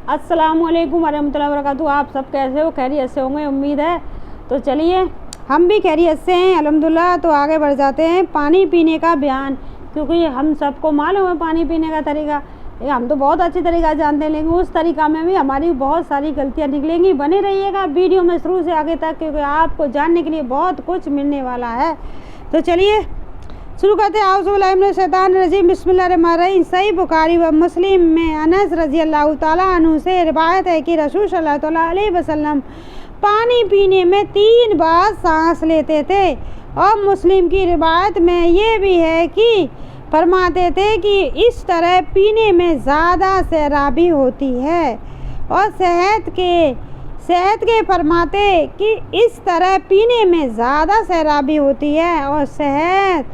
अस्सलामुअलैकुम वरहमतुल्लाहि वबरकातुहू। आप सब कैसे हो? खैरियत से होंगे उम्मीद है। तो चलिए हम भी खैरियत से हैं अल्हम्दुलिल्लाह। तो आगे बढ़ जाते हैं पानी पीने का बयान, क्योंकि हम सबको मालूम है पानी पीने का तरीका। हम तो बहुत अच्छी तरीका जानते हैं, लेकिन उस तरीका में भी हमारी बहुत सारी गलतियाँ निकलेंगी। बने रहिएगा वीडियो में शुरू से आगे तक, क्योंकि आपको जानने के लिए बहुत कुछ मिलने वाला है। तो चलिए शुरू करते हैं। आउज़ुबिल्लाहि मिनश शैतानिर रजीम, बिस्मिल्लाहिर्रहमानिर्रहीम। सही बुखारी व मुस्लिम में अनस रज़ी अल्लाह ताला अन्हु से रिवायत है कि रसूल सल्लल्लाहु अलैहि वसल्लम पानी पीने में 3 बार सांस लेते थे। और मुस्लिम की रिवायत में ये भी है कि फरमाते थे कि इस तरह पीने में ज़्यादा सैराबी होती है। और सेहत के फरमाते कि इस तरह पीने में ज़्यादा सैराबी होती है और सेहत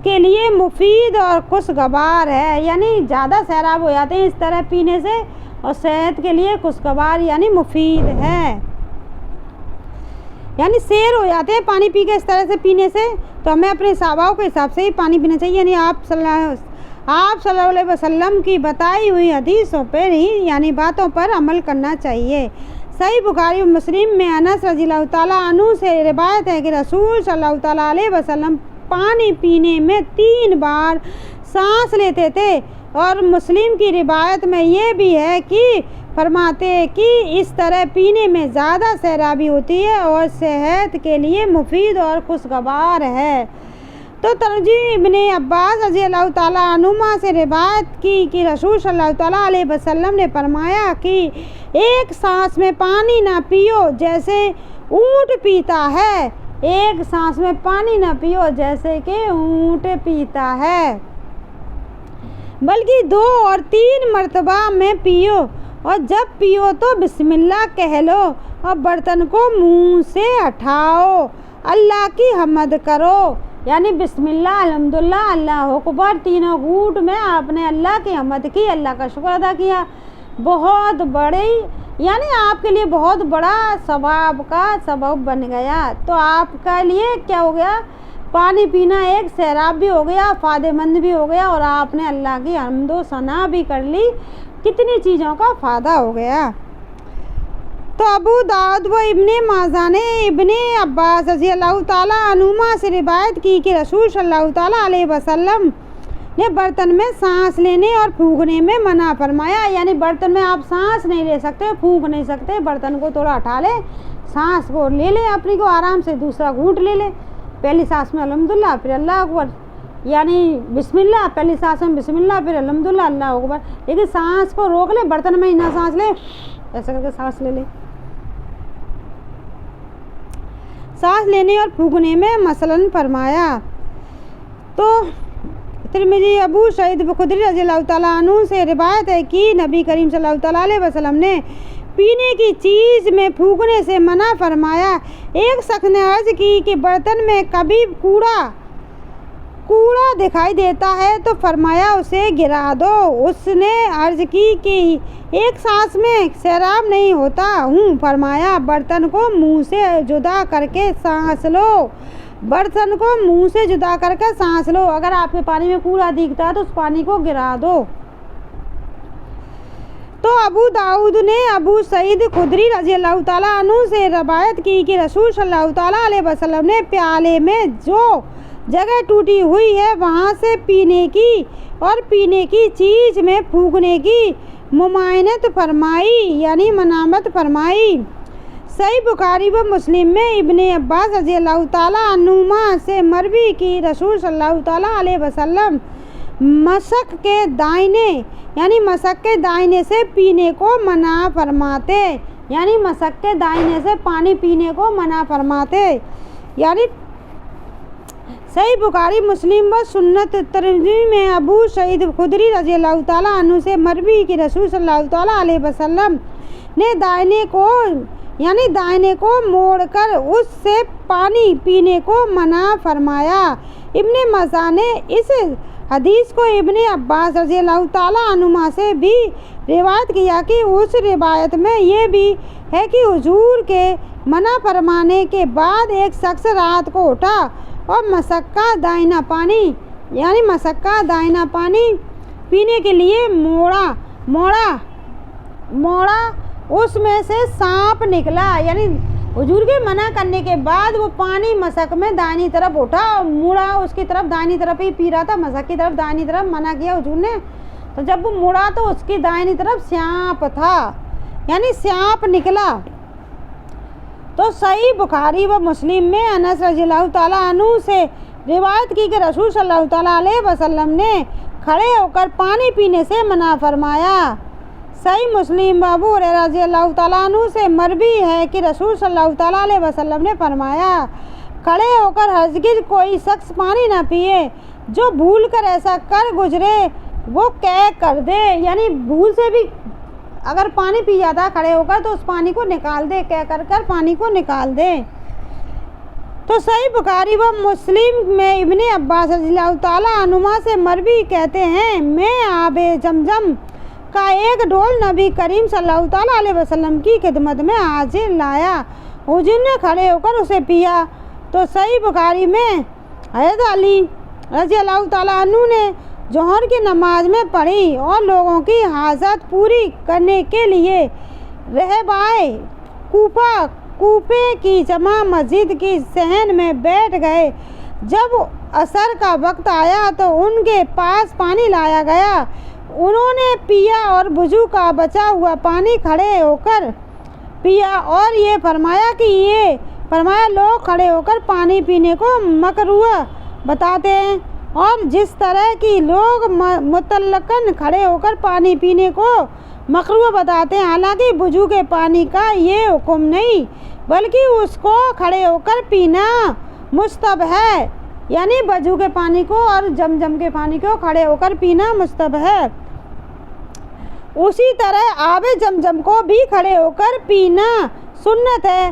के लिए मुफीद और खुशगवार है। यानी ज़्यादा सैराब हो जाते हैं इस तरह पीने से, और सेहत के लिए खुशगवार यानी मुफीद है, यानी सैर हो जाते हैं पानी पी के इस तरह से पीने से। तो हमें अपने सहाबाओं के हिसाब से ही पानी पीना चाहिए, यानी आप सल्लल्लाहु अलैहि वसल्लम की बताई हुई हदीसों पर ही यानी बातों पर अमल करना चाहिए। सही बुखारी और मुस्लिम में अनस रज़ियल्लाहु ताला अन्हु से रिवायत है कि रसूल सल्लल्लाहु ताला अलैहि वसल्लम पानी पीने में 3 बार सांस लेते थे। और मुस्लिम की रिवायत में ये भी है कि फरमाते हैं कि इस तरह पीने में ज़्यादा सैराबी होती है और सेहत के लिए मुफीद और खुशगवार है। तो तरजीह इब्ने अब्बास रज़ी अल्लाह ताला अन्हुमा से रिवायत की कि रसूल सल्लल्लाहु ताला अलैहि वसल्लम ने फरमाया कि एक सांस में पानी ना पियो जैसे ऊँट पीता है। एक सांस में पानी ना पियो जैसे कि ऊँट पीता है, बल्कि 2 और 3 मरतबा में पियो। और जब पियो तो बिस्मिल्लाह कह लो और बर्तन को मुंह से हटाओ, अल्लाह की हमद करो, यानी बिस्मिल्लाह, अल्हम्दुलिल्लाह, अल्लाह अकबर, तीनों घूंट में आपने अल्लाह की हमद की, अल्लाह का शुक्र अदा किया। बहुत बड़े यानी आपके लिए बहुत बड़ा सवाब का सबब बन गया। तो आपका लिए क्या हो गया, पानी पीना एक सैराब भी हो गया, फ़ायदेमंद भी हो गया, और आपने अल्लाह की हम्दो सना भी कर ली। कितनी चीज़ों का फ़ायदा हो गया। तो अबू दाऊद व इब्ने माजा ने इब्ने अब्बास रज़ी अल्लाह ताला अन्हुमा से रिवायत की कि रसूल सल्लल्लाहु ताला अलैहि वसल्लम ने बर्तन में सांस लेने और फूंकने में मना फरमाया। यानी बर्तन में आप सांस नहीं ले सकते, फूंक नहीं सकते, बर्तन को थोड़ा हटा ले, सांस को ले ले अपनी को आराम से, दूसरा घूंट ले ले। पहली सांस में अल्हम्दुलिल्लाह, फिर अल्लाह अकबर, यानी बिस्मिल्लाह, पहली सांस में बिस्मिल्लाह, फिर अल्हम्दुलिल्लाह, अल्लाह अकबर। लेकिन सांस को रोक ले, बर्तन में ही ना सांस ले, ऐसा करके सांस ले ले। सांस लेने और फूंकने में मसलन फरमाया। तो तिरमिज़ी अबू सईद खुदरी रज़ियल्लाहु ताला अन्हु से रिवायत है कि नबी करीम सल्लल्लाहु ताला अलैहि वसल्लम ने पीने की चीज़ में फूंकने से मना फरमाया। एक शख्स ने अर्ज़ की कि बर्तन में कभी कूड़ा दिखाई देता है तो फरमाया उसे गिरा दो। उसने अर्ज़ की कि एक सांस में सैराब नहीं होता हूँ, फरमाया बर्तन को मुंह से जुदा करके सांस लो, बर्तन को मुंह से जुदा करके सांस लो। अगर आपके पानी में कूड़ा दिखता है तो उस पानी को गिरा दो। तो अबू दाऊद ने अबू सईद खुदरी रज़ियल्लाहु ताला अन्हु से रवायत की कि रसूल सल्लल्लाहु ताला अलैहि वसल्लम ने प्याले में जो जगह टूटी हुई है वहाँ से पीने की और पीने की चीज़ में फूंकने की मुमायनत फरमाई, यानी मनामत फरमाई। सही बुखारी व मुस्लिम में इब्ने अब्बास रज़ी अल्लाह ताला अन्हुमा से मरवी की रसूल सल्लल्लाहु ताला अलैहि वसल्लम मशक के दाहिने से पीने को मना फरमाते, यानी मशक के दाहिने से पानी पीने को मना फरमाते। यानी सही बुखारी मुस्लिम व सुन्नत तिरमिज़ी में अबू सईद खुदरी रज़ी अल्लाह ताला अन्हु से मरवी की रसूल सल्लल्लाहु ताला अलैहि वसल्लम ने दाहिने को मोड़कर उससे पानी पीने को मना फरमाया। इब्ने मज़ा ने इस हदीस को इब्ने अब्बास रज़ी अल्लाह ताला अन्हुमा से भी रिवायत किया कि उस रिवायत में ये भी है कि हुजूर के मना फरमाने के बाद एक शख्स रात को उठा और मशक का दाहिना पानी पीने के लिए मोड़ा मोड़ा उसमें से सांप निकला। यानी हुजूर के मना करने के बाद वो पानी मशक में दाहिनी तरफ उठा और मुड़ा उसकी तरफ, दाहिनी तरफ ही पी रहा था, मशक की तरफ दाहिनी तरफ मना किया हुजूर ने। तो जब वो मुड़ा तो उसकी दाहिनी तरफ सांप था, यानी सांप निकला। तो सही बुखारी व मुस्लिम में अनस रज़ियल्लाहु ताला अन्हु से रिवायत की कि रसूल सल्लल्लाहु ताला अलैहि वसल्लम ने खड़े होकर पानी पीने से मना फरमाया। सही मुस्लिम अबू हुरैरा रज़ियल्लाहु ताला अन्हु से मरवी है कि रसूल सल्लल्लाहु ताला अलैहि वसल्लम ने फरमाया, खड़े होकर हरगिज़ कोई शख्स पानी ना पिए, जो भूल कर ऐसा कर गुजरे वो कै कर दे। यानी भूल से भी अगर पानी पी जाता खड़े होकर तो उस पानी को निकाल दे, कै कर कर पानी को निकाल दे। तो सही बुखारी व मुस्लिम में इब्ने अब्बास रज़ियल्लाहु ताला अन्हुमा से मरवी कहते हैं, मैं आबे जमजम का एक ढोल नबी करीम सल्लल्लाहु ताला अलैहि वसल्लम की खिदमत में हाजिर लाया, हुजूर ने खड़े होकर उसे पिया। तो सही बुखारी में हज़रत अली रज़ियल्लाहु ताला अन्हु ने जोहर की नमाज में पढ़ी और लोगों की हाजत पूरी करने के लिए रहबाए कूफे की जमा मस्जिद की सहन में बैठ गए। जब असर का वक्त आया तो उनके पास पानी लाया गया, उन्होंने पिया और वुजू का बचा हुआ पानी खड़े होकर पिया और ये फरमाया लोग खड़े होकर पानी पीने को मकरूह बताते हैं और जिस तरह की लोग मुतल्लकन खड़े होकर पानी पीने को मकरूह बताते हैं। हालांकि वुजू के पानी का ये हुक्म नहीं बल्कि उसको खड़े होकर पीना मुस्तहब है। यानी वजू के पानी को और जमजम के पानी को खड़े होकर पीना मुस्तहब है। उसी तरह आबे जमजम को भी खड़े होकर पीना सुन्नत है।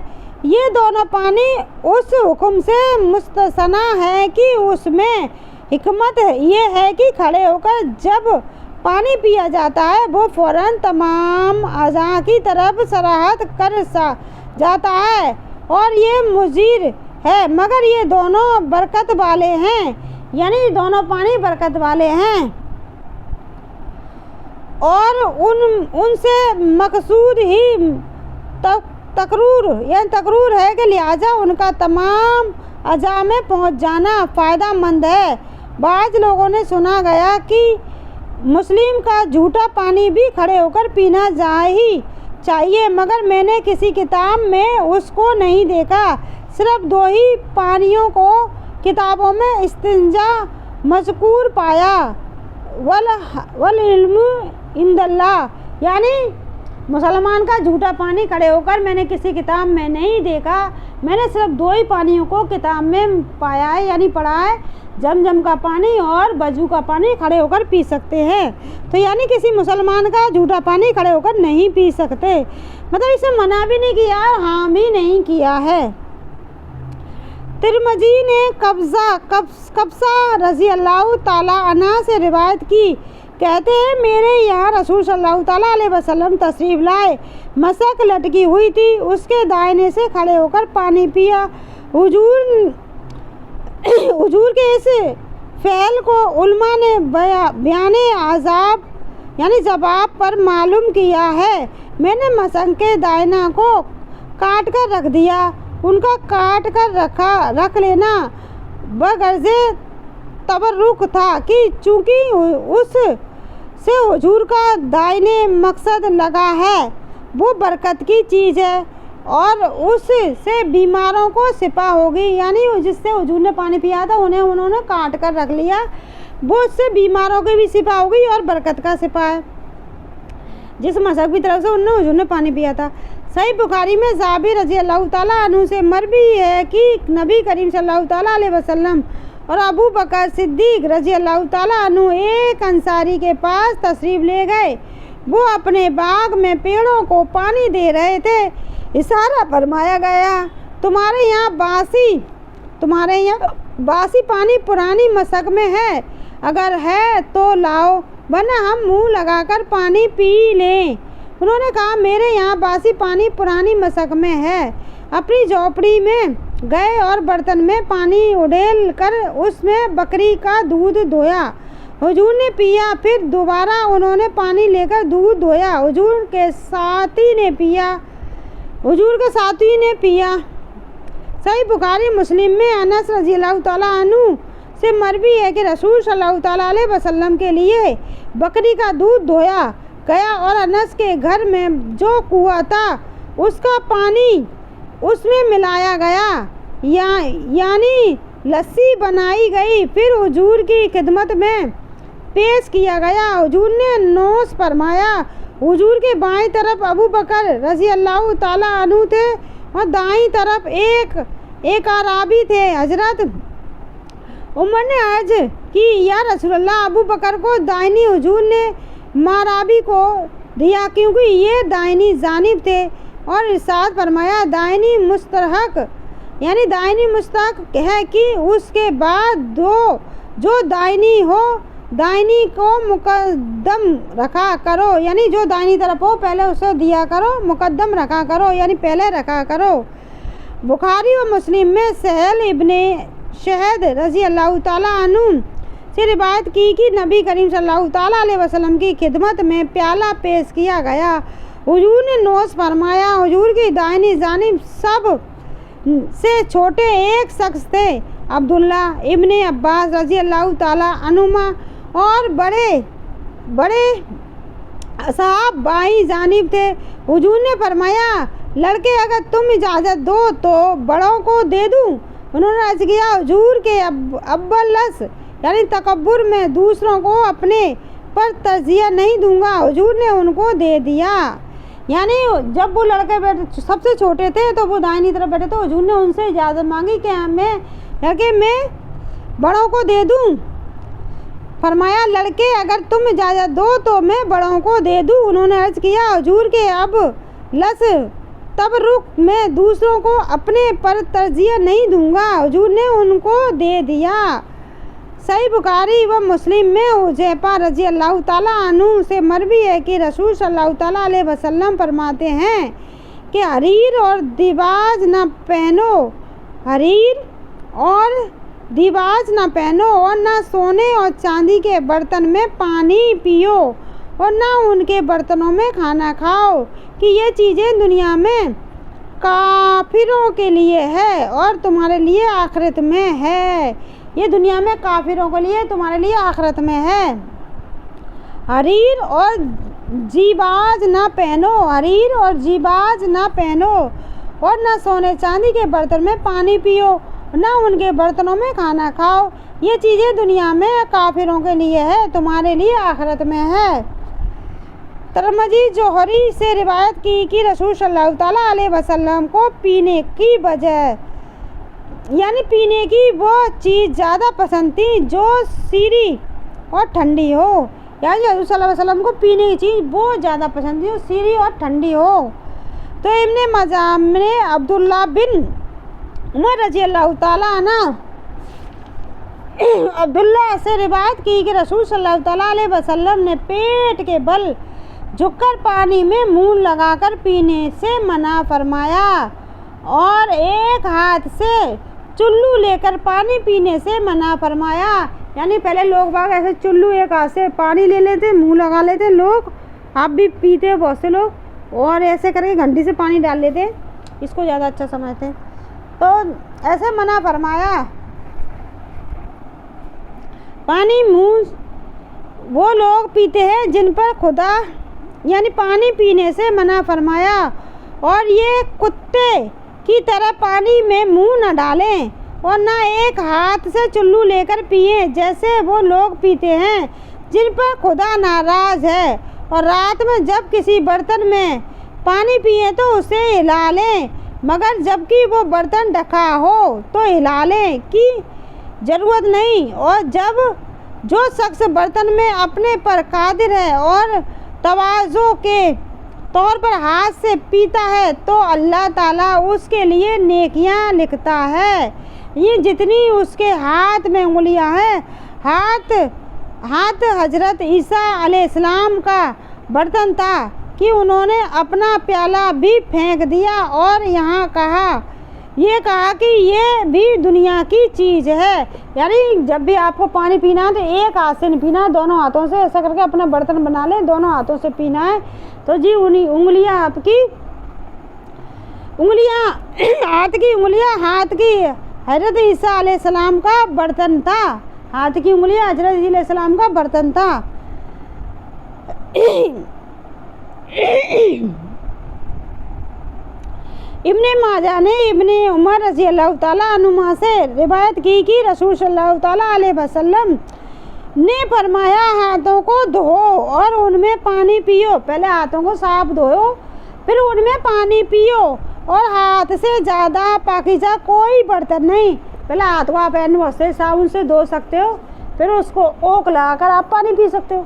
ये दोनों पानी उस हुक्म से मुस्तसना है कि उसमें हिकमत ये है कि खड़े होकर जब पानी पिया जाता है वो फ़ौरन तमाम अज़ा की तरफ सराहत कर जाता है और ये मुजीर है, मगर ये दोनों बरकत वाले हैं। यानी दोनों पानी बरकत वाले हैं और उनसे मकसूद ही तकरूर है कि लिहाजा उनका तमाम अज़ा में पहुँच जाना फ़ायदा मंद है। बाज़ लोगों ने सुना गया कि मुस्लिम का झूठा पानी भी खड़े होकर पीना चाहिए, मगर मैंने किसी किताब में उसको नहीं देखा। सिर्फ दो ही पानियों को किताबों में इस्तिंजा मज़कूर पाया, वल इल्मु इंदल्लाह। यानी मुसलमान का झूठा पानी खड़े होकर मैंने किसी किताब में नहीं देखा, मैंने सिर्फ दो ही पानियों को किताब में पाया है, यानी पढ़ा है, जमजम का पानी और वजू का पानी खड़े होकर पी सकते हैं। तो यानी किसी मुसलमान का झूठा पानी खड़े होकर नहीं पी सकते, मतलब इसे मना भी नहीं किया और हाँ भी नहीं किया है। तिरमिज़ी ने कब्सा रज़ियल्लाहु ताला अन्हा से रिवायत की, कहते हैं मेरे यहाँ रसूल सल्लल्लाहु ताला अलैहि वसल्लम तशरीफ़ लाए, मशक लटकी हुई थी, उसके दाहिने से खड़े होकर पानी पिया। हुजूर के इस फ़ेल को उलमा ने बयाने आज़ाब यानी जवाब पर मालूम किया है। मैंने मशक के दायना को काट कर रख दिया, उनका काट कर रख लेना बगर्ज़े तबर्रुक था कि चूँकि उस से हुजूर का दायने मकसद लगा है वो बरकत की चीज़ है और उससे बीमारों को शिफा होगी। यानी जिससे हुजूर ने पानी पिया था उन्होंने काट कर रख लिया, वो उससे बीमारों की भी शिफा होगी और बरकत का शिफा है। जिस मशक की तरफ से हुजूर ने पानी पिया था। सही बुखारी में जाबिर रज़ियल्लाहु ताला अन्हु से मरवी है कि नबी करीम सल्लल्लाहु ताला अलैहि वसल्लम और अबू बकर सिद्दीक़ रज़ियल्लाहु ताला अन्हु एक अंसारी के पास तशरीफ़ ले गए। वो अपने बाग में पेड़ों को पानी दे रहे थे। इशारा फरमाया गया, तुम्हारे यहाँ बासी पानी पुरानी मशक में है, अगर है तो लाओ वरना हम मुंह लगाकर पानी पी लें। उन्होंने कहा मेरे यहाँ बासी पानी पुरानी मशक में है। अपनी झोपड़ी में गए और बर्तन में पानी उड़ेल कर उसमें बकरी का दूध धोया हुजूर ने पिया। फिर दोबारा उन्होंने पानी लेकर दूध धोया। हुजूर के साथी ने पिया। सही बुखारी मुस्लिम में अनस रज़ी अल्लाह ताला अन्हु से मरवी है कि रसूल सल्लल्लाहु ताला अलैहि वसल्लम के लिए बकरी का दूध धोया गया और अनस के घर में जो कुआं था उसका पानी उसमें मिलाया गया, यानी लस्सी बनाई गई। फिर हुजूर की खिदमत में पेश किया गया। हुजूर ने नोश फरमाया। हुजूर के बाईं तरफ अबू बकर रज़ी अल्लाह ताला अन्हु थे और दाईं तरफ एक आराबी थे। हजरत उमर ने अर्ज की, या रसूलल्लाह, अबू बकर को दाहिनी हुजूर ने माराबी को दिया क्योंकि ये दाहिनी जानिब थे, और इरशाद फरमाया दाहिनी मुस्तहक यानी दाहिनी मुस्तहक है कि उसके बाद जो दाहिनी हो दाहिनी को मुकद्दम रखा करो, यानी जो दाहिनी तरफ हो पहले उसे दिया करो, मुकद्दम रखा करो यानी पहले रखा करो। बुखारी व मुस्लिम में सहल इब्ने शहद रज़ी अल्लाह ताला अन्हु से रिवायत की कि नबी करीम सल्लल्लाहु ताला अलैहि वसल्लम की खिदमत में प्याला पेश किया गया। हुजूर ने नोश फरमाया। हुजूर की दाहिनी जानिब सब से छोटे एक शख्स थे, अब्दुल्ला इब्ने अब्बास रज़ी अल्लाह ताला अन्हुमा, और बड़े असहाब बाईं जानिब थे। हुजूर ने फरमाया, लड़के अगर तुम इजाज़त दो तो बड़ों को दे दूँ। उन्होंने अर्ज़ किया, हुजूर के अब्बलस यानी तकब्बुर में दूसरों को अपने पर तरजीह नहीं दूंगा। हुजूर ने उनको दे दिया, यानी जब वो लड़के बैठे सबसे छोटे थे तो वो दाहिनी तरफ बैठे, तो हुजूर ने उनसे इजाज़त मांगी कि मैं बड़ों को दे दूं। फरमाया, लड़के अगर तुम इजाज़त दो तो मैं बड़ों को दे दूं। उन्होंने अर्ज़ किया, हुजूर के अब लस तब रुक मैं दूसरों को अपने पर तरजीह नहीं दूंगा। हुजूर ने उनको दे दिया। सही बुखारी व मुस्लिम में हुज़ैफा रज़ी अल्लाह ताला अन्हु से मरवी है कि रसूल सल्लल्लाहु ताला अलैहि वसल्लम फरमाते हैं कि हरीर और दिबाज न पहनो और न सोने और चांदी के बर्तन में पानी पियो और न उनके बर्तनों में खाना खाओ कि ये चीज़ें दुनिया में काफिरों के लिए है और तुम्हारे लिए आखिरत में है। ये दुनिया में काफिरों के लिए, तुम्हारे लिए आखिरत में है। हरीर और जीबाज ना पहनो और न सोने चांदी के बर्तन में पानी पियो, न उनके बर्तनों में खाना खाओ। ये चीज़ें दुनिया में काफिरों के लिए है, तुम्हारे लिए आखिरत में है। तिरमिज़ी जोहरी से रिवायत की कि रसूल सल्लल्लाहु ताला अलैहि वसल्लम को पीने की वो चीज़ ज़्यादा पसंद थी जो सीरी और ठंडी हो, यानी रसूल सल्लल्लाहु अलैहि वसल्लम को पीने की चीज़ वो ज़्यादा पसंद थी जो सीरी और ठंडी हो। तो इब्ने मजाम ने अब्दुल्ला बिन उमर रज़ी अल्लाह ताला अन्हु अब्दुल्ला से रिवायत की कि रसूल सल्लल्लाहु ताला अलैहि वसल्लम ने पेट के बल झुककर पानी में मुंह लगाकर पीने से मना फरमाया और एक हाथ से चुल्लू लेकर पानी पीने से मना फरमाया। यानी पहले लोग बाग ऐसे चुल्लू एक हाथ से पानी ले लेते, मुंह लगा लेते लोग, आप भी पीते हैं बहुत से लोग, और ऐसे करके घंटी से पानी डाल लेते, इसको ज़्यादा अच्छा समझते हैं। तो ऐसे मना फरमाया। पानी मुंह वो लोग पीते हैं जिन पर खुदा यानी पानी पीने से मना फरमाया, और ये कुत्ते की तरह पानी में मुंह न डालें और न एक हाथ से चुल्लू लेकर पिए जैसे वो लोग पीते हैं जिन पर खुदा नाराज़ है। और रात में जब किसी बर्तन में पानी पिए तो उसे हिला लें, मगर जबकि वो बर्तन ढका हो तो हिलाने की ज़रूरत नहीं। और जब जो शख्स बर्तन में अपने पर कादिर है और तवाज़ो के तौर पर हाथ से पीता है तो अल्लाह ताला उसके लिए नेकियां लिखता है। ये जितनी उसके हाथ में उंगलियां हैं, हाथ हजरत ईसा अलैहिस्सलाम का बर्तन था कि उन्होंने अपना प्याला भी फेंक दिया और यहाँ कहा ये कहा कि ये भी दुनिया की चीज़ है, यानी जब भी आपको पानी पीना है तो एक हाथ से नहीं पीना है, दोनों हाथों से ऐसा करके अपना बर्तन बना लें, दोनों हाथों से पीना है। तो जी उंगलियां आपकी उंगलियां हाथ की उंगलियां हाथ की हज़रत ईसा अलैहिस्सलाम का बर्तन था, हाथ की उंगलियां हज़रत ईसा अलैहिस्सलाम का बर्तन था। इब्ने माजा ने इब्ने उमर रज़ी अल्लाह ताला अनुमा से रिवायत की कि रसूल सल्लल्लाहु ताला अलैहि वसल्लम ने फरमाया, हाथों को धो और उनमें पानी पियो। पहले हाथों को साफ धोयो, फिर उनमें पानी पियो, और हाथ से ज़्यादा पाकीज़ा कोई बर्तन नहीं। पहले हाथ को आप हैंड वॉश से साबुन से धो सकते हो, फिर उसको ओक लगाकर आप पानी पी सकते हो।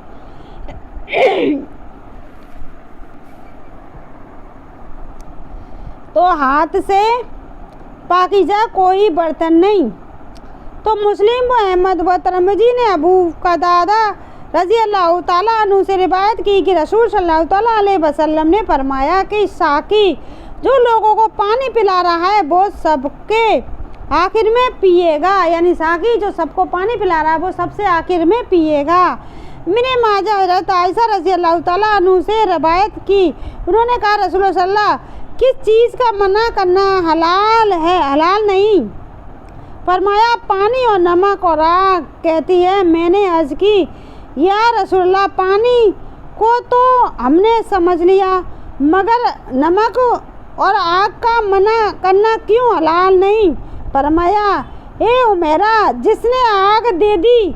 तो हाथ से पाकीज़ा कोई बर्तन नहीं। तो मुस्लिम व अहमद व तिरमिज़ी ने अबू कतादा रज़ी अल्लाह ताला अन्हु से रिवायत की कि रसूल सल्लल्लाहु ताला अलैहि वसल्लम ने फरमाया कि साकी जो लोगों को पानी पिला रहा है वो सबके आखिर में पिएगा, यानी साकी जो सबको पानी पिला रहा है वो सबसे आखिर में पिएगा। इब्ने माजा हज़रत आयशा रज़ी अल्लाह ताला अन्हु से रिवायत की, उन्होंने कहा रसूल सल्लल्लाहु किस चीज़ का मना करना हलाल है, हलाल नहीं। फरमाया पानी और नमक और आग। कहती है मैंने अर्ज़ की या रसूलल्लाह पानी को तो हमने समझ लिया, मगर नमक और आग का मना करना क्यों हलाल नहीं। फरमाया ए उमेरा, जिसने आग दे दी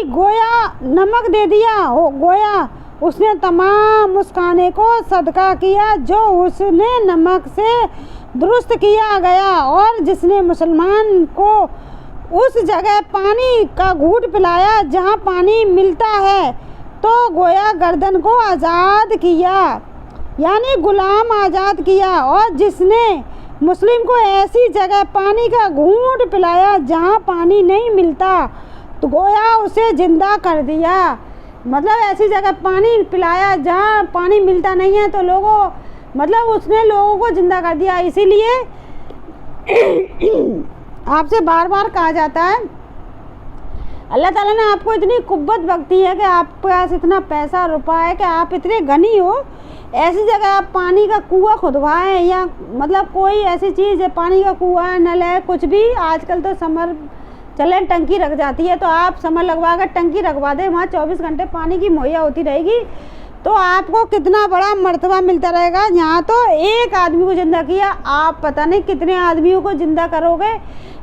गोया नमक दे दिया हो, गोया उसने तमाम उस खाने को सदका किया जो उसने नमक से दुरुस्त किया गया, और जिसने मुसलमान को उस जगह पानी का घूंट पिलाया जहाँ पानी मिलता है तो गोया गर्दन को आज़ाद किया, यानी गुलाम आज़ाद किया, और जिसने मुस्लिम को ऐसी जगह पानी का घूंट पिलाया जहाँ पानी नहीं मिलता तो गोया उसे जिंदा कर दिया। मतलब ऐसी जगह पानी पिलाया जहाँ पानी मिलता नहीं है तो मतलब उसने लोगों को जिंदा कर दिया। इसीलिए आपसे बार बार कहा जाता है, अल्लाह ताला ने आपको इतनी कुव्वत बख्शी है कि आपके पास इतना पैसा रुपया है कि आप इतने गनी हो, ऐसी जगह आप पानी का कुआं खुदवाएं, या मतलब कोई ऐसी चीज़ है, पानी का कुआं नल है कुछ भी, आजकल तो समर चले टंकी रख जाती है, तो आप समर लगवा कर टंकी रखवा दें, वहाँ 24 घंटे पानी की मुहैया होती रहेगी, तो आपको कितना बड़ा मर्तबा मिलता रहेगा। यहाँ तो एक आदमी को जिंदा किया, आप पता नहीं कितने आदमियों को जिंदा करोगे।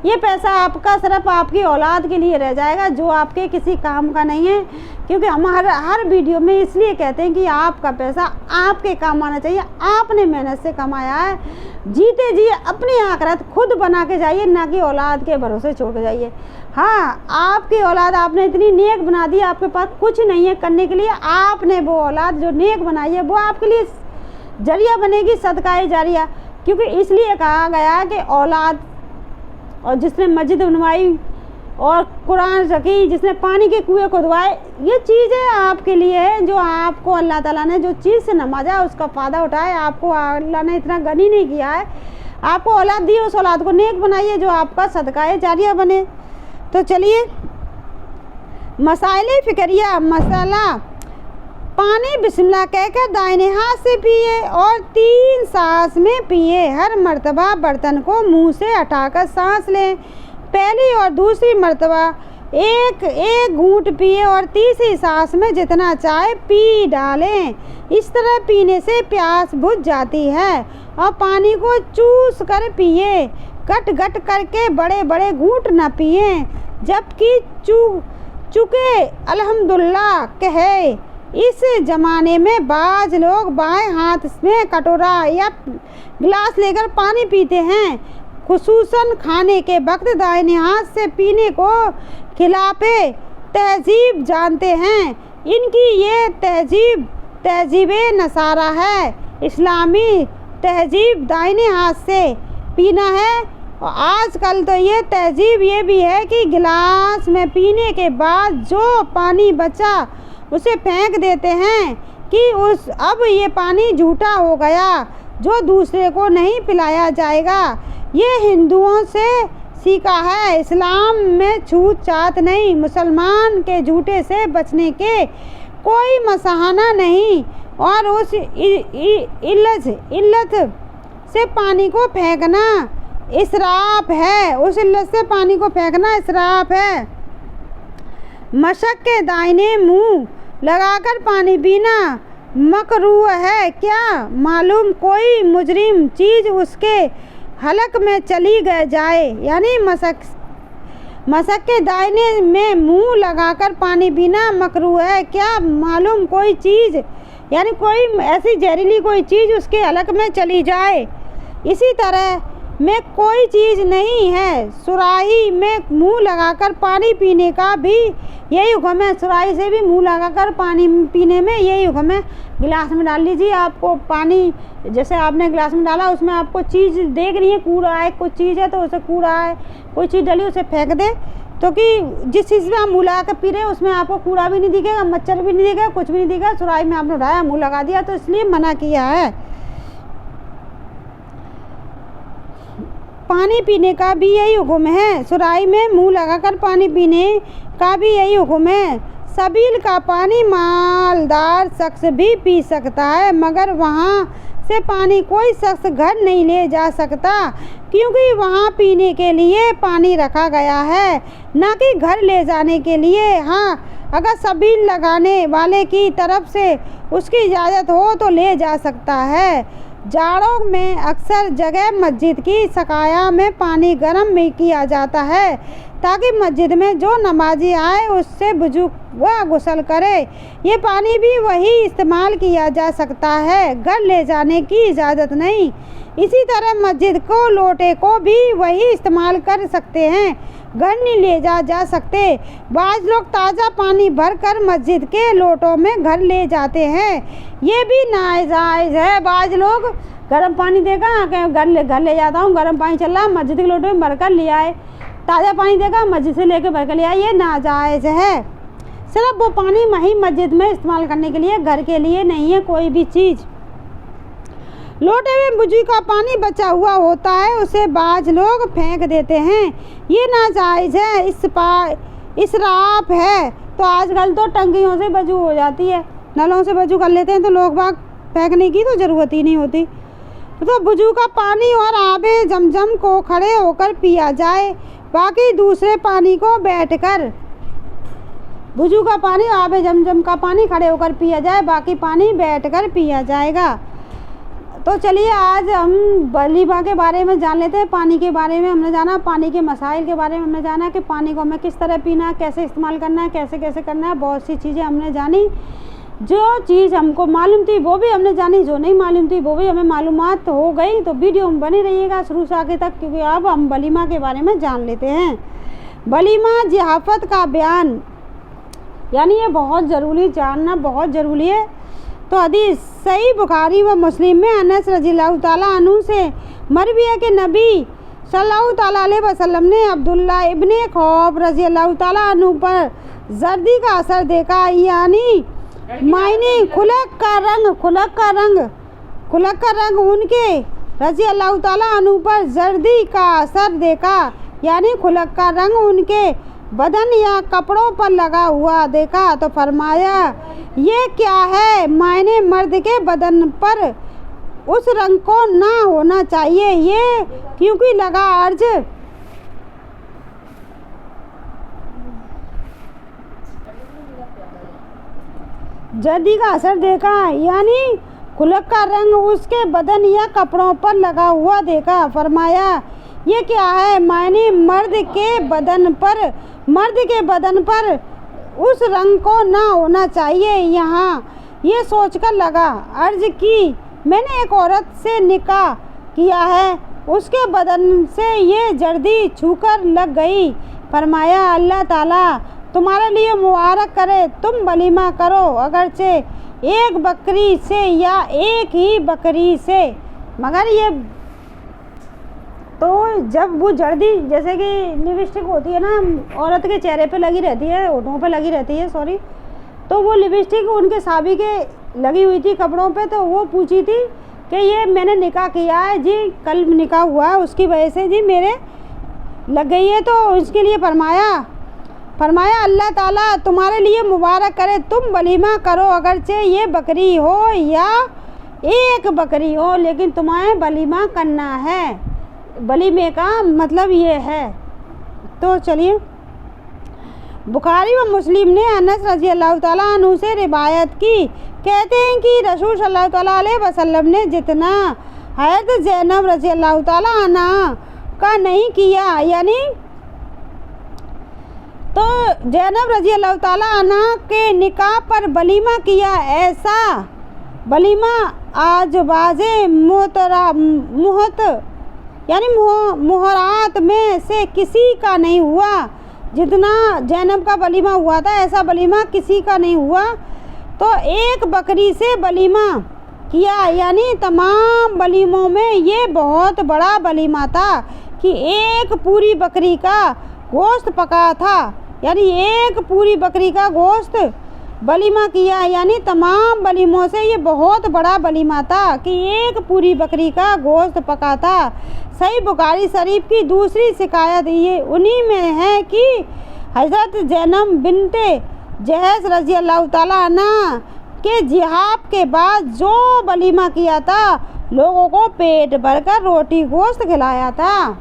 ये पैसा आपका सिर्फ आपकी औलाद के लिए रह जाएगा जो आपके किसी काम का नहीं है, क्योंकि हम हर वीडियो में इसलिए कहते हैं कि आपका पैसा आपके काम आना चाहिए, आपने मेहनत से कमाया है। जीते जी अपनी आखिरत खुद बना के जाइए, ना कि औलाद के भरोसे छोड़ के जाइए। हाँ, आपकी औलाद आपने इतनी नेक बना दी, आपके पास कुछ नहीं है करने के लिए, आपने वो औलाद जो नेक बनाई है वो आपके लिए जरिया बनेगी, सदका जारिया। क्योंकि इसलिए कहा गया कि औलाद, और जिसने मस्जिद बनवाई और कुरान रखी, जिसने पानी के कुएं खुदवाए, ये चीज़ें आपके लिए है जो आपको अल्लाह ताला ने जो चीज़ से नवाजा उसका फ़ायदा उठाए। आपको अल्लाह ने इतना गनी नहीं किया है, आपको औलाद दी, उस औलाद को नेक बनाइए जो आपका सदका जारिया बने। तो चलिए, मसाइल फ़िक्रिया। मसाला, पानी बिस्मिल्लाह कहकर दाहिने हाथ से पिए और 3 सांस में पिए। हर मर्तबा बर्तन को मुंह से हटाकर सांस लें। पहली और दूसरी मर्तबा एक घूंट पिए और तीसरी सांस में जितना चाहे पी डालें। इस तरह पीने से प्यास बुझ जाती है। और पानी को चूस कर पिए, गट गट करके बड़े बड़े घूंट न पिए, जबकि चुके अल्हम्दुलिल्लाह कहे। इस ज़माने में बाज़ लोग बाएं हाथ में कटोरा या गिलास लेकर पानी पीते हैं, खुसूसन खाने के वक्त दाहिने हाथ से पीने को खिलाफे तहजीब जानते हैं। इनकी ये तहजीब नसारा है। इस्लामी तहजीब दाहिने हाथ से पीना है। और आजकल तो ये तहजीब ये भी है कि गिलास में पीने के बाद जो पानी बचा उसे फेंक देते हैं कि अब ये पानी झूठा हो गया। जो दूसरे को नहीं पिलाया जाएगा। ये हिंदुओं से सीखा है। इस्लाम में छूत छात नहीं। मुसलमान के झूठे से बचने के कोई मसाहना नहीं। और उस इल्लत से पानी को फेंकना इसराफ है। उस इल्लत से पानी को फेंकना इसराफ है। मशक के दाहिने मुंह लगाकर पानी पीना मकरूह है। क्या मालूम कोई मुजरिम चीज़ उसके हलक में चली जाए। यानी मशक के दाहिने में मुंह लगाकर पानी पीना मकरूह है। क्या मालूम कोई चीज़ यानी कोई ऐसी जहरीली कोई चीज़ उसके हलक में चली जाए। इसी तरह में कोई चीज़ नहीं है। सुराही में मुंह लगाकर पानी पीने का भी यही हुक्म है। सुराही से भी मुंह लगाकर पानी पीने में यही हुक्म है। गिलास में डाल लीजिए, आपको पानी जैसे आपने गिलास में डाला उसमें आपको चीज़ देख रही है, कूड़ा है, कुछ चीज़ है तो उसे कूड़ा है, कोई चीज़ डली उसे फेंक दे। तो कि जिस चीज़ में आप मुँह लगा कर पी रहे हैं उसमें आपको कूड़ा भी नहीं दिखेगा, मच्छर भी नहीं दिखेगा, कुछ भी नहीं दिखेगा। सुराही में आपने उठाया मुँह लगा दिया तो इसलिए मना किया है। पानी पीने का भी यही हुक्म है। सुराही में मुंह लगाकर पानी पीने का भी यही हुक्म है। सबील का पानी मालदार शख्स भी पी सकता है, मगर वहाँ से पानी कोई शख्स घर नहीं ले जा सकता, क्योंकि वहाँ पीने के लिए पानी रखा गया है, न कि घर ले जाने के लिए। हाँ, अगर सबील लगाने वाले की तरफ से उसकी इजाज़त हो तो ले जा सकता है। जाड़ों में अक्सर जगह मस्जिद की सकाया में पानी गर्म में किया जाता है, ताकि मस्जिद में जो नमाजी आए उससे वुज़ू व गुस्ल करे। ये पानी भी वही इस्तेमाल किया जा सकता है, घर ले जाने की इजाज़त नहीं। इसी तरह मस्जिद को लोटे को भी वही इस्तेमाल कर सकते हैं, घर नहीं ले जा सकते। बाज़ लोग ताज़ा पानी भर कर मस्जिद के लोटों में घर ले जाते हैं, ये भी नाजायज़ है। बाज़ लोग गर्म पानी देगा घर ले जाता हूँ, गर्म पानी चल रहा है, मस्जिद के लोटों में भर कर ले आए। ताज़ा पानी देगा मस्जिद से लेकर भर कर ले आए, ये नाजायज़ है। सिर्फ वो पानी वहीं मस्जिद में इस्तेमाल करने के लिए, घर के लिए नहीं है कोई भी चीज़। लोटे में वुज़ू का पानी बचा हुआ होता है, उसे बाज़ लोग फेंक देते हैं, ये नाजायज़ है, इसराफ है। तो आजकल तो टंकियों से वज़ू हो जाती है, नलों से वज़ू कर लेते हैं, तो लोग बाग फेंकने की तो ज़रूरत ही नहीं होती। तो वुज़ू का पानी और आबे जमजम को खड़े होकर पिया जाए, बाकी दूसरे पानी को बैठकर। वुज़ू का पानी आबे जमजम का पानी खड़े होकर पिया जाए, बाकी पानी बैठकर पिया जाएगा। तो चलिए आज हम वलीमा के बारे में जान लेते हैं। पानी के बारे में हमने जाना, पानी के मसाइल के बारे में हमने जाना कि पानी को हमें किस तरह पीना है, कैसे इस्तेमाल करना है, कैसे कैसे करना है। बहुत सी चीज़ें हमने जानी, जो चीज़ हमको मालूम थी वो भी हमने जानी, जो नहीं मालूम थी वो भी हमें मालूमात हो गई। तो वीडियो में बने रहिएगा शुरू से आगे तक, क्योंकि अब हम वलीमा के बारे में जान लेते हैं। वलीमा ज़ियाफ़त का बयान, यानी ये बहुत ज़रूरी, जानना बहुत ज़रूरी है। तो हदीस सही बुखारी व मुस्लिम में अनस रज़ियल्लाहु ताला अन्हु से मरवी है कि नबी सल्लल्लाहु ताला अलैहि वसल्लम ने अब्दुल्ला इब्ने खौफ रज़ियल्लाहु ताला अन्हु पर जर्दी का असर देखा, यानी मायने खुलक का रंग उनके रज़ियल्लाहु ताला अन्हु पर जर्दी का असर देखा, यानी खुलक का रंग उनके बदन या कपड़ों पर लगा हुआ देखा। तो फरमाया ये क्या है, मायने मर्द के बदन पर उस रंग को ना होना चाहिए, ये क्योंकि लगा अर्ज जर्दी का असर देखा, यानी खुलक का रंग उसके बदन या कपड़ों पर लगा हुआ देखा। फरमाया ये क्या है, मायने मर्द के बदन पर उस रंग को ना होना चाहिए। यहाँ ये सोचकर लगा अर्ज की मैंने एक औरत से निकाह किया है, उसके बदन से ये जर्दी छूकर लग गई। फरमाया अल्लाह ताला तुम्हारे लिए मुबारक करे, तुम वलीमा करो, अगरचे एक बकरी से या एक ही बकरी से। मगर ये तो जब वो जर्दी जैसे कि लिपस्टिक होती है ना, औरत के चेहरे पे लगी रहती है, होठों पे लगी रहती है, सॉरी, तो वो लिपस्टिक उनके साबी के लगी हुई थी कपड़ों पे। तो वो पूछी थी कि ये मैंने निकाह किया है जी, कल निकाह हुआ है, उसकी वजह से जी मेरे लग गई है। तो उसके लिए फरमाया अल्लाह ताला तुम्हारे लिए मुबारक करे, तुम वलीमा करो, अगरचे ये बकरी हो या एक बकरी हो, लेकिन तुम्हें वलीमा करना है। वलीमे का मतलब ये है। तो चलिए, बुखारी व मुस्लिम ने अनस रज़ी अल्लाह ताला अन्हु से रिवायत की, कहते हैं कि रसूल सल्लल्लाहु अलैहि वसल्लम ने जितना हज़रत ज़ैनब रज़ी अल्लाह ताला अन्हा का नहीं किया, यानी तो ज़ैनब रज़ी अल्लाह ताला अन्हा के निकाह पर वलीमा किया, ऐसा वलीमा आज बाज़े मुहरात में से किसी का नहीं हुआ। जितना ज़ैनब का वलीमा हुआ था, ऐसा वलीमा किसी का नहीं हुआ। तो एक बकरी से वलीमा किया, यानी तमाम वलीमों में ये बहुत बड़ा वलीमा था कि एक पूरी बकरी का गोश्त पका था, यानी एक पूरी बकरी का गोश्त वलीमा किया, यानी तमाम वलीमों से ये बहुत बड़ा वलीमा था कि एक पूरी बकरी का गोश्त पका था। सही बुखारी शरीफ की दूसरी शिकायत ये उन्हीं में है कि हज़रत ज़ैनब बिन्ते जहश रज़ी अल्लाह ताला अन्हा के जिहाद के बाद जो वलीमा किया था, लोगों को पेट भरकर रोटी गोश्त खिलाया था।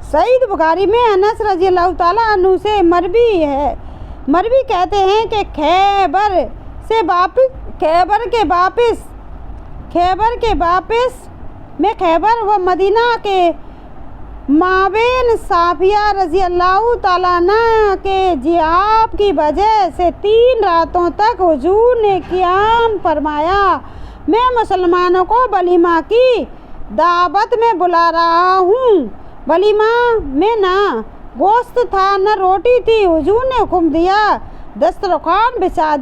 सईद बुखारी में अनस रज़ी अल्लाह ताला अन्हु से मरवी कहते हैं कि खैबर व मदीना के माबेन साफिया रज़ी अल्लाह ताला अन्हा के जिहाद की वजह से 3 रातों तक हुजूर ने क़ियाम फरमाया। मैं मुसलमानों को वलीमा की दावत में बुला रहा हूँ। वलीमा में ना गोश्त था न रोटी थी। हुजूर ने हुक्म दिया, दस्तरखान बिछा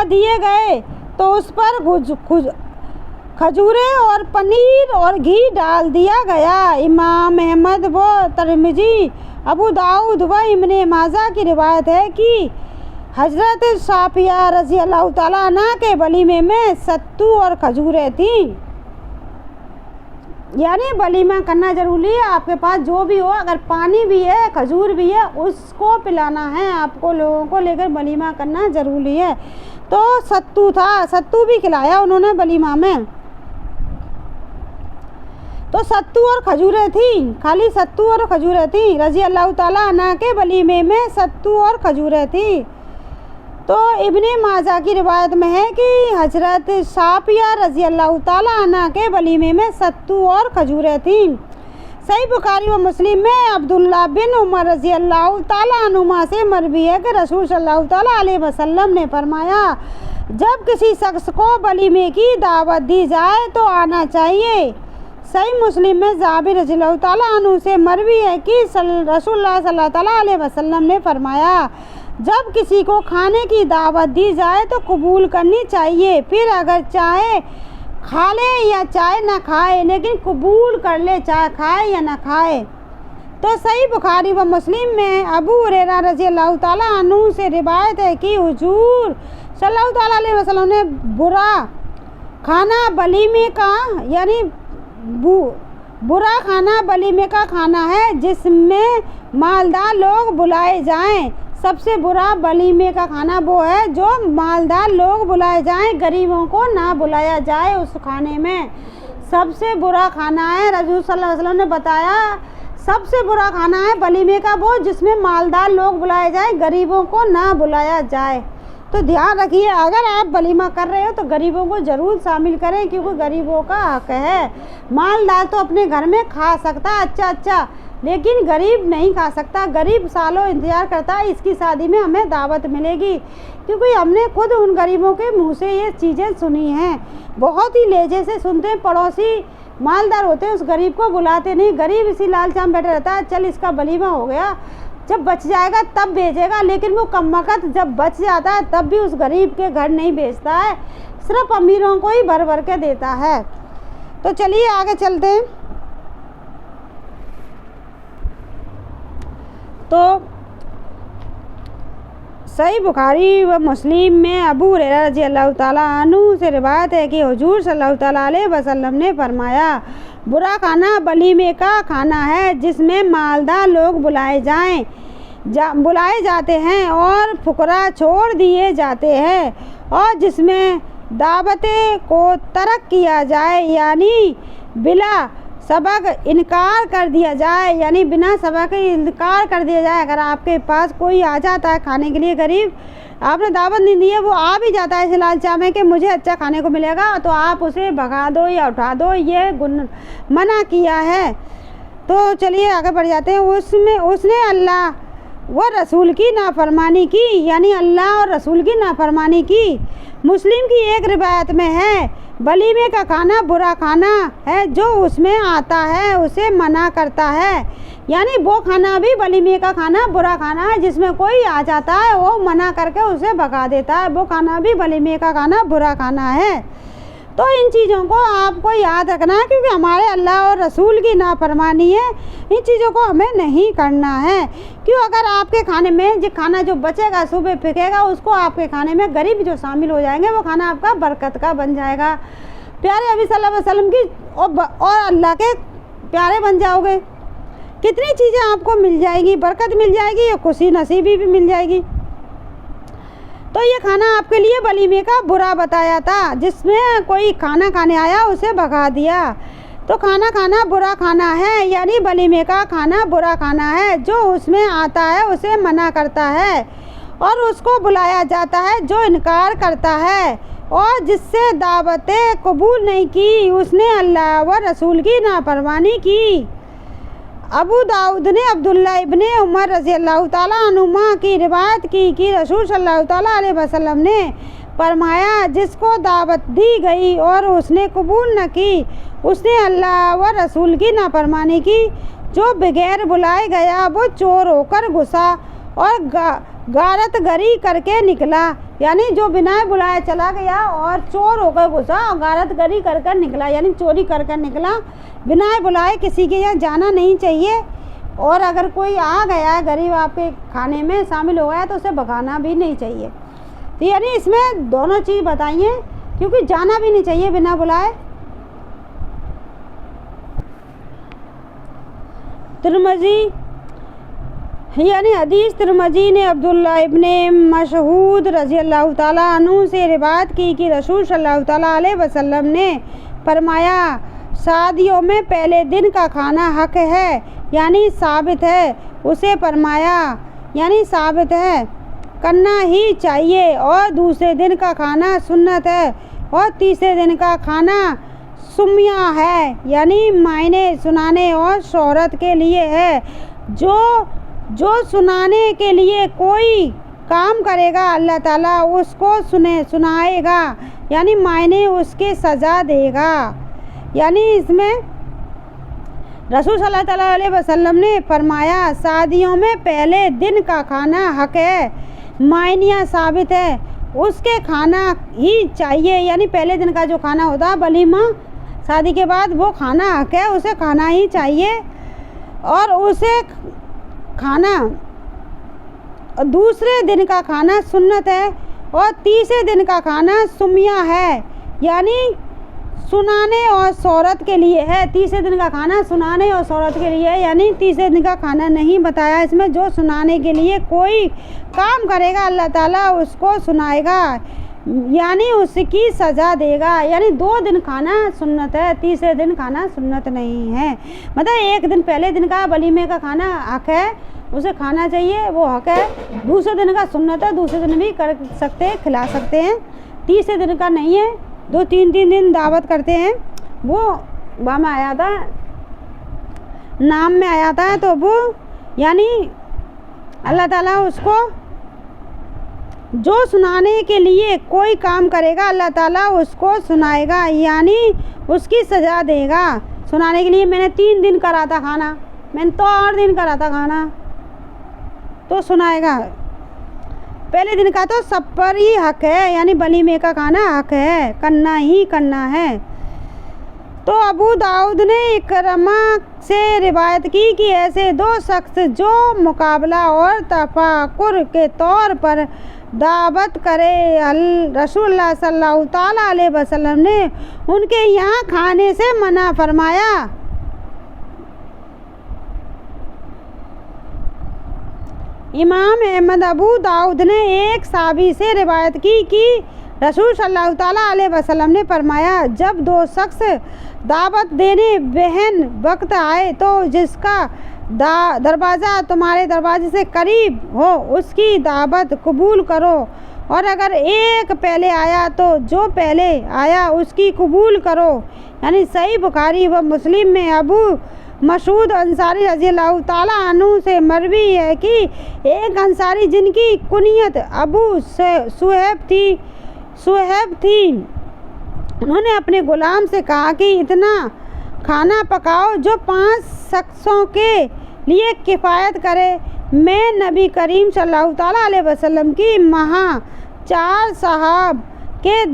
दिए गए तो उस पर खजूरें और पनीर और घी डाल दिया गया। इमाम अहमद व तिरमिज़ी, अबू दाऊद व इब्न माजा की रिवायत है कि हज़रत साफिया रज़ी अल्लाह ताला अन्हा के वलीमे में सत्तू और खजूरें थीं। यानी वलीमा करना ज़रूरी है। आपके पास जो भी हो, अगर पानी भी है, खजूर भी है, उसको पिलाना है आपको, लोगों को लेकर वलीमा करना ज़रूरी है। तो सत्तू था, सत्तू भी खिलाया उन्होंने वलीमा में। तो सत्तू और खजूरें थी, खाली सत्तू और खजूरें थी। रज़ी अल्लाह ताला अन्हा के वलीमे में सत्तू और खजूरें थी। तो इब्ने माजा की रिवायत में है कि हज़रत साफिया रज़ी अल्लाह ताला अन्हा के वलीमे में सत्तू और खजूरें थीं। सही बुखारी व मुस्लिम में अब्दुल्ला बिन उमर रज़ी अल्लाह ताला अन्हुमा से मरवी है कि रसूल सल्लल्लाहु ताला अलैहि वसल्लम ने फरमाया, जब किसी शख्स को वलीमे की दावत दी जाए तो आना चाहिए। सही मुस्लिम में जाबिर रज़ी अल्लाह ताला अन्हु से मरवी है कि रसूलुल्लाह सल्लल्लाहु अलैहि वसल्लम ने फरमाया, जब किसी को खाने की दावत दी जाए तो कबूल करनी चाहिए, फिर अगर चाहे खा ले या चाहे ना खाए, लेकिन कबूल कर ले, चाहे खाए या ना खाए। तो सही बुखारी व मुस्लिम में अबू हुरैरा रज़ी अल्लाह ताला अन्हु से रिवायत है कि हुजूर सल्लल्लाहु ताला अलैहि वसल्लम ने बुरा खाना वलीमे का, यानी बुरा खाना वलीमे का खाना है जिसमें मालदार लोग बुलाए जाएं। सबसे बुरा वलीमे का खाना वो है जो मालदार लोग बुलाए जाएं, गरीबों को ना बुलाया जाए उस खाने में। सबसे बुरा खाना है, रसूल सल्लल्लाहु अलैहि वसल्लम ने बताया, सबसे बुरा खाना है वलीमे का वो जिसमें मालदार लोग बुलाए जाएं, गरीबों को ना बुलाया जाए। तो ध्यान रखिए, अगर आप वलीमा कर रहे हो तो गरीबों को ज़रूर शामिल करें, क्योंकि गरीबों का हक है। मालदार तो अपने घर में खा सकता है अच्छा, लेकिन गरीब नहीं खा सकता। गरीब सालों इंतज़ार करता है इसकी शादी में हमें दावत मिलेगी, क्योंकि हमने खुद उन गरीबों के मुंह से ये चीज़ें सुनी हैं। बहुत ही लहजे से सुनते हैं, पड़ोसी मालदार होते हैं उस गरीब को बुलाते नहीं। गरीब इसी लालच में बैठा रहता है, चल इसका वलीमा हो गया, जब बच जाएगा तब भेजेगा। लेकिन वो कमबख्त जब बच जाता है तब भी उस गरीब के घर नहीं भेजता है, सिर्फ अमीरों को ही भर भर के देता है। तो चलिए आगे चलते हैं। तो सही बुखारी व मुस्लिम में अबू हुरैरा रज़ी अल्लाह ताला अन्हु से रिवायत है कि हुजूर सल्लल्लाहु ताला अलैहि वसल्लम ने फरमाया, बुरा खाना वलीमे का खाना है जिसमें मालदार लोग बुलाए जाते हैं और फुकरा छोड़ दिए जाते हैं, और जिसमें दावतें को तर्क किया जाए यानी बिला सबक इनकार कर दिया जाए, यानी बिना सबक इनकार कर दिया जाए। अगर आपके पास कोई आ जाता है खाने के लिए, गरीब, आपने दावत नहीं दी है, वो आ भी जाता है इस लालचा में कि मुझे अच्छा खाने को मिलेगा, तो आप उसे भगा दो या उठा दो, ये मना किया है। तो चलिए आगे बढ़ जाते हैं। उसने अल्लाह व रसूल की नाफरमानी की, यानी अल्लाह और रसूल की नाफरमानी की। मुस्लिम की एक रिवायत में है, वलीमे का खाना बुरा खाना है, जो उसमें आता है उसे मना करता है, यानी वो खाना भी वलीमे का खाना बुरा खाना है, जिसमें कोई आ जाता है वो मना करके उसे भगा देता है, वो खाना भी वलीमे का खाना बुरा खाना है। तो इन चीज़ों को आपको याद रखना है, क्योंकि हमारे अल्लाह और रसूल की नाफरमानी है, इन चीज़ों को हमें नहीं करना है। क्यों? अगर आपके खाने में जो खाना जो बचेगा सुबह फेंकेगा, उसको आपके खाने में गरीब जो शामिल हो जाएंगे, वो खाना आपका बरकत का बन जाएगा। प्यारे नबी सल्लल्लाहु अलैहि वसल्लम की और अल्लाह के प्यारे बन जाओगे, कितनी चीज़ें आपको मिल जाएगी, बरकत मिल जाएगी और खुशी नसीबी भी मिल जाएगी। तो ये खाना आपके लिए वलीमे का बुरा बताया था, जिसमें कोई खाना खाने आया उसे भगा दिया। तो खाना बुरा खाना है, यानी वलीमे का खाना बुरा खाना है, जो उसमें आता है उसे मना करता है और उसको बुलाया जाता है जो इनकार करता है, और जिससे दावतें कबूल नहीं की उसने अल्लाह व रसूल की नाफरमानी की। अबू दाऊद ने अब्दुल्ला इब्ने उमर रज़ी अल्लाह ताला अन्हुमा की रिवायत की कि रसूल सल्लल्लाहु ताला अलैहि वसल्लम ने फरमाया, जिसको दावत दी गई और उसने कबूल न की उसने अल्लाह व रसूल की नाफरमानी की। जो बगैर बुलाए गया वो चोर होकर घुसा और गारतगरी करके निकला, यानी जो बिना बुलाए चला गया और चोर होकर घुसा और गारतगरी कर निकला, यानी चोरी कर निकला। बिना बुलाए किसी के यहाँ जाना नहीं चाहिए, और अगर कोई आ गया गरीब आपके खाने में शामिल हो गया तो उसे भगाना भी नहीं चाहिए। तो यानी इसमें दोनों चीज़ बताइए, क्योंकि जाना भी नहीं चाहिए बिना बुलाए। तिरमिज़ी यानी हदीस तिरमिज़ी ने अब्दुल्ला इब्ने मशहूद रज़ी अल्लाह ताला अन्हु से रिवायत की कि रसूल सल्लल्लाहु ताला अलैहि वसल्लम ने फरमाया, शादियों में पहले दिन का खाना हक है, यानी साबित है, उसे फरमाया यानी साबित है करना ही चाहिए, और दूसरे दिन का खाना सुन्नत है, और तीसरे दिन का खाना सुमिया है, यानी मायने सुनाने और शोहरत के लिए है। जो सुनाने के लिए कोई काम करेगा अल्लाह ताला उसको सुनाएगा, यानी मायने उसके सज़ा देगा। यानी इसमें रसूल सल्लल्लाहु अलैहि वसल्लम ने फरमाया, शादियों में पहले दिन का खाना हक है, मायनिया साबित है, उसके खाना ही चाहिए, यानी पहले दिन का जो खाना होता है वलीमा शादी के बाद, वो खाना हक है, उसे खाना ही चाहिए, और उसे खाना दूसरे दिन का खाना सुन्नत है, और तीसरे दिन का खाना सुमिया है, यानी सुनाने और शोहरत के लिए है। तीसरे दिन का खाना सुनाने और शोहरत के लिए, यानी तीसरे दिन का खाना नहीं बताया इसमें। जो सुनाने के लिए कोई काम करेगा अल्लाह ताला उसको सुनाएगा, यानी उसकी सज़ा देगा। यानी 2 दिन खाना सुन्नत है, तीसरे दिन खाना सुन्नत नहीं है। मतलब एक दिन पहले दिन का वलीमे का खाना हक है, उसे खाना चाहिए, वो हक है। दूसरे दिन का सुन्नत है, दूसरे दिन भी कर सकते हैं, खिला सकते हैं, तीसरे दिन का नहीं है। 2-3 दिन दावत करते हैं। वो वहाँ में आया था, नाम में आया था, तो वो यानी अल्लाह ताला उसको जो सुनाने के लिए कोई काम करेगा अल्लाह ताला उसको सुनाएगा, यानी उसकी सज़ा देगा। सुनाने के लिए मैंने 3 दिन करा था खाना, मैंने तो 8 दिन करा था खाना, तो सुनाएगा। पहले दिन का तो सब पर ही हक है, यानी वलीमे का खाना हक है, करना ही करना है। तो अबू दाऊद ने इकरमा से रिवायत की कि ऐसे दो शख्स जो मुकाबला और तफाकुर के तौर पर दावत करे, रसूलुल्लाह सल्लल्लाहु ताला अलैहि वसल्लम ने उनके यहाँ खाने से मना फरमाया। इमाम अहमद अबू दाऊद ने एक साहबी से रिवायत की कि रसूल सल्लल्लाहु ताला अलैहि वसल्लम ने फरमाया, जब दो शख्स दावत देने बहन वक्त आए तो जिसका दरवाज़ा तुम्हारे दरवाजे से करीब हो उसकी दावत कबूल करो, और अगर एक पहले आया तो जो पहले आया उसकी कबूल करो। यानी सही बुखारी व मुस्लिम में अबू मसूद अंसारी रज़ियल्लाहु ताला अन्हु से मरवी है कि एक अंसारी जिनकी कुनियत अबू सुहैब थी, उन्होंने अपने गुलाम से कहा कि इतना खाना पकाओ जो 5 शख्सों के लिए किफ़ायत करे। मैं नबी करीम सल्लल्लाहु ताला अलैहि वसल्लम की महा 4 साहब के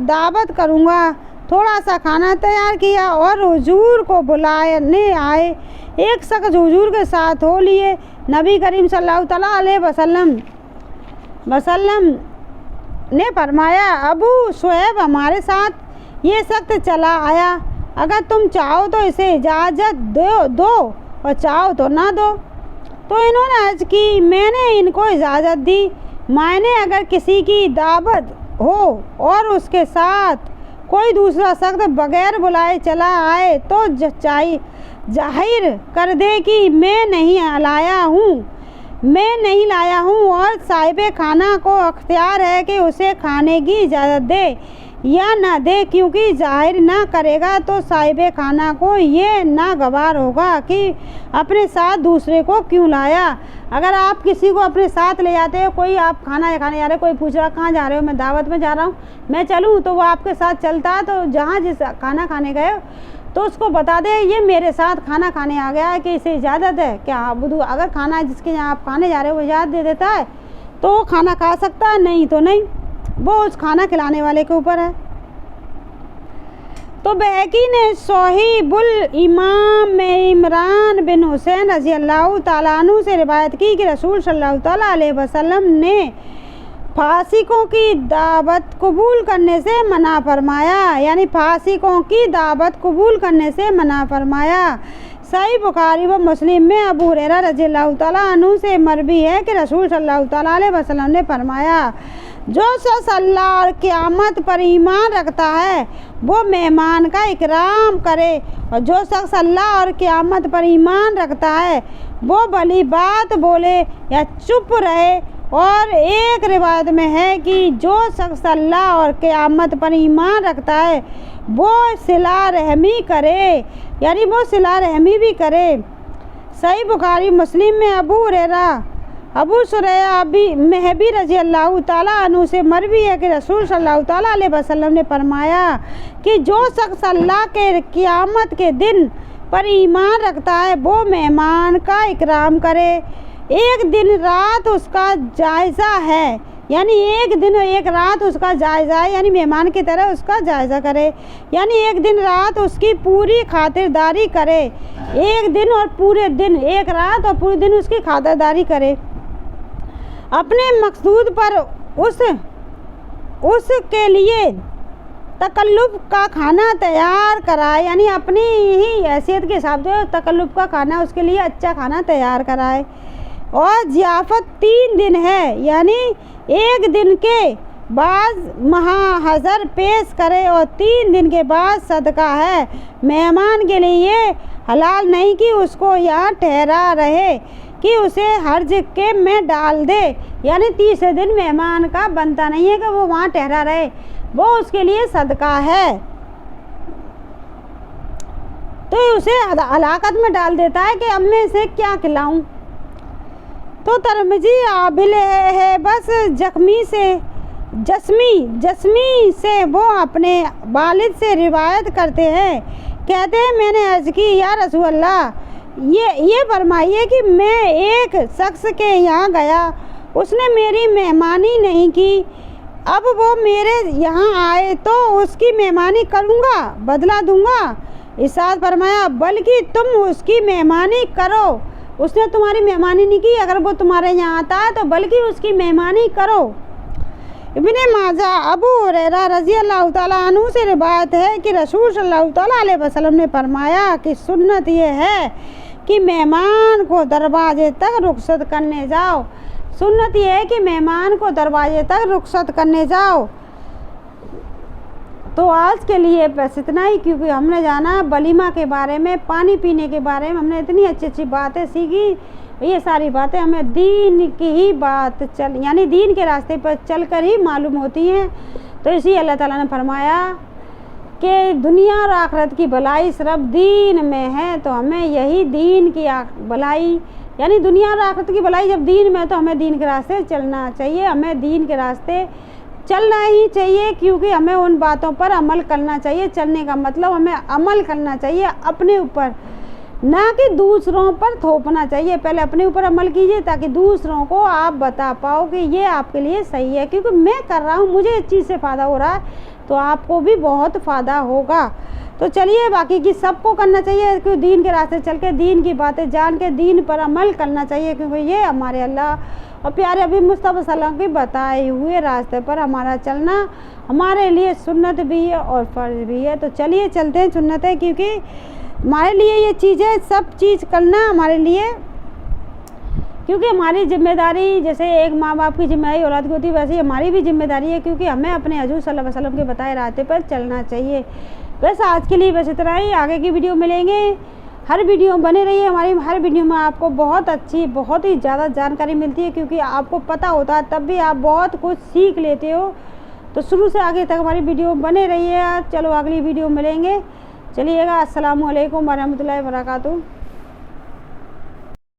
दावत करूँगा। थोड़ा सा खाना तैयार किया और हुजूर को बुलाने आए। एक शख्स हुजूर के साथ हो लिए। नबी करीम सल्लल्लाहु ताला अलैहि वसल्लम ने फरमाया, अबू शुएब हमारे साथ ये शख्स चला आया, अगर तुम चाहो तो इसे इजाज़त दो और चाहो तो ना दो। तो इन्होंने अर्ज़ की, मैंने इनको इजाज़त दी। मायने अगर किसी की दावत हो और उसके साथ कोई दूसरा शख्स बगैर बुलाए चला आए तो जाहिर कर दे कि मैं नहीं लाया हूँ और साहिबे खाना को अख्तियार है कि उसे खाने की इजाज़त दे या ना दे, क्योंकि जाहिर ना करेगा तो साहिबे खाना को ये नागवार होगा कि अपने साथ दूसरे को क्यों लाया। अगर आप किसी को अपने साथ ले जाते हो, कोई आप खाना खाने जा रहे हो, कोई पूछ रहा कहाँ जा रहे हो, मैं दावत में जा रहा हूँ, मैं चलूँ, तो वो आपके साथ चलता है, तो जहाँ जिस खाना खाने गए तो उसको बता दे ये मेरे साथ खाना खाने आ गया है कि इसे इजाज़त है क्या। अगर खाना जिसके यहाँ आप खाने जा रहे हो वो इजाज़त दे देता है तो वो खाना खा सकता है, नहीं तो नहीं, वो उस खाना खिलाने वाले के ऊपर है। तो बहकी ने सोहिबुल इमाम में इमरान बिन हुसैन रज़ियल्लाहु ताला अन्हु से रिवायत की कि रसूल सल्लल्लाहु ताला अलैहि वसल्लम ने फासिकों की दावत कबूल करने से मना फरमाया। यानी फासिकों की दावत कबूल करने से मना फरमाया। सही बुखारी व मुस्लिम में अबू हुरैरा रज़ियल्लाहु ताला अन्हु से मरवी है कि रसूल सल्लल्लाहु ताला अलैहि वसल्लम ने फरमाया, जो शख्स अल्लाह और क़यामत पर ईमान रखता है वो मेहमान का इकराम करे, और जो शख्स अल्लाह और क़यामत पर ईमान रखता है वो भली बात बोले या चुप रहे। और एक रिवायत में है कि जो शख्स अल्लाह और क़यामत पर ईमान रखता है वो सिला रहमी करे, यानी वो सिला रहमी भी करे। सही बुखारी मुस्लिम में अबू सुरैया महबी रज़ियल्लाहु ताला अन्हु से मरवी है कि रसूल सल्लल्लाहु ताला अलैहि वसल्लम ने फरमाया कि जो शख्स अल्लाह के क़यामत के दिन पर ईमान रखता है वो मेहमान का इकराम करे। एक दिन रात उसका जायज़ा है, यानी एक दिन एक रात उसका जायज़ा है, यानी मेहमान की तरह उसका जायज़ा करे, यानी एक दिन रात उसकी पूरी खातिरदारी करे। एक दिन और पूरे दिन, एक रात और पूरे दिन उसकी खातिरदारी करे। अपने मकसूद पर उसके लिए तकल्लुफ़ का खाना तैयार कराए, यानी अपनी ही हैसियत के हिसाब से तकल्लुफ़ का खाना उसके लिए अच्छा खाना तैयार कराए। और ज़ियाफ़त 3 दिन है, यानी एक दिन के बाद महाहज़र पेश करे और 3 दिन के बाद सदका है। मेहमान के लिए हलाल नहीं कि उसको यहाँ ठहरा रहे कि उसे हर्ज के में डाल दे, यानी तीसरे दिन मेहमान का बनता नहीं है कि वो वहाँ ठहरा रहे, वो उसके लिए सदका है, तो उसे हलाकत में डाल देता है कि अब मैं इसे क्या खिलाऊं। तो तरमिजी आबिल है बस जस्मी से वो अपने वालिद से रिवायत करते हैं, कहते हैं मैंने अर्ज़ की, या रसूल अल्लाह, ये फरमाइए कि मैं एक शख्स के यहाँ गया, उसने मेरी मेहमानी नहीं की, अब वो मेरे यहाँ आए तो उसकी मेहमानी करूँगा, बदला दूँगा। इरशाद फरमाया बल्कि तुम उसकी मेहमानी करो। उसने तुम्हारी मेहमानी नहीं की, अगर वो तुम्हारे यहाँ आता है तो बल्कि उसकी मेहमानी करो। इब्ने माजा अबू हुरैरा रज़ी अल्लाह ताला अन्हु से रिवायत है कि रसूल सल्लल्लाहु ताला अलैहि वसल्लम ने फरमाया कि सुन्नत ये है कि मेहमान को दरवाजे तक रुखसत करने जाओ। सुन्नत ये है कि मेहमान को दरवाजे तक रुखसत करने जाओ। तो आज के लिए बस इतना ही, क्योंकि हमने जाना वलीमा के बारे में, पानी पीने के बारे में, हमने इतनी अच्छी अच्छी बातें सीखी। ये सारी बातें हमें दीन की ही बात यानी दीन के रास्ते पर चलकर ही मालूम होती हैं। तो इसी अल्लाह ताला ने फरमाया कि दुनिया और आखिरत की भलाई सिर्फ दीन में है। तो हमें यही दीन की भलाई यानी दुनिया और आखिरत की भलाई जब दीन में है तो हमें दीन के रास्ते चलना चाहिए। हमें दीन के रास्ते चलना ही चाहिए, क्योंकि हमें उन बातों पर अमल करना चाहिए। चलने का मतलब हमें अमल करना चाहिए अपने ऊपर, ना कि दूसरों पर थोपना चाहिए। पहले अपने ऊपर अमल कीजिए ताकि दूसरों को आप बता पाओ कि ये आपके लिए सही है, क्योंकि मैं कर रहा हूँ, मुझे इस चीज़ से फ़ायदा हो रहा है तो आपको भी बहुत फ़ायदा होगा। तो चलिए, बाकी की सबको करना चाहिए, क्योंकि दीन के रास्ते चल के, दीन की बातें जान के, दीन पर अमल करना चाहिए, क्योंकि ये हमारे अल्लाह और प्यारे अभी मुस्तफ़ा सल्लल्लाहु के बताए हुए रास्ते पर हमारा चलना हमारे लिए सुन्नत भी है और फ़र्ज़ भी है। तो चलिए चलते हैं, सुन्नत है, क्योंकि हमारे लिए ये चीज़ें सब चीज़ करना हमारे लिए, क्योंकि हमारी जिम्मेदारी जैसे एक माँ बाप की जिम्मेदारी औलाद की होती है, वैसे ही हमारी भी जिम्मेदारी है, क्योंकि हमें अपने हजूर सल्लल्लाहु अलैहि वसल्लम के बताए रास्ते पर चलना चाहिए। बस आज के लिए बस इतना ही, आगे की वीडियो मिलेंगे। हर वीडियो बने रहिए, हमारी हर वीडियो में आपको बहुत अच्छी, बहुत ही ज़्यादा जानकारी मिलती है, क्योंकि आपको पता होता है तब भी आप बहुत कुछ सीख लेते हो। तो शुरू से आगे तक हमारी वीडियो बने रहिए। चलो अगली वीडियो मिलेंगे। चलिएगा, अस्सलामु अलैकुम वरहमतुल्लाहि वबरकातुहू।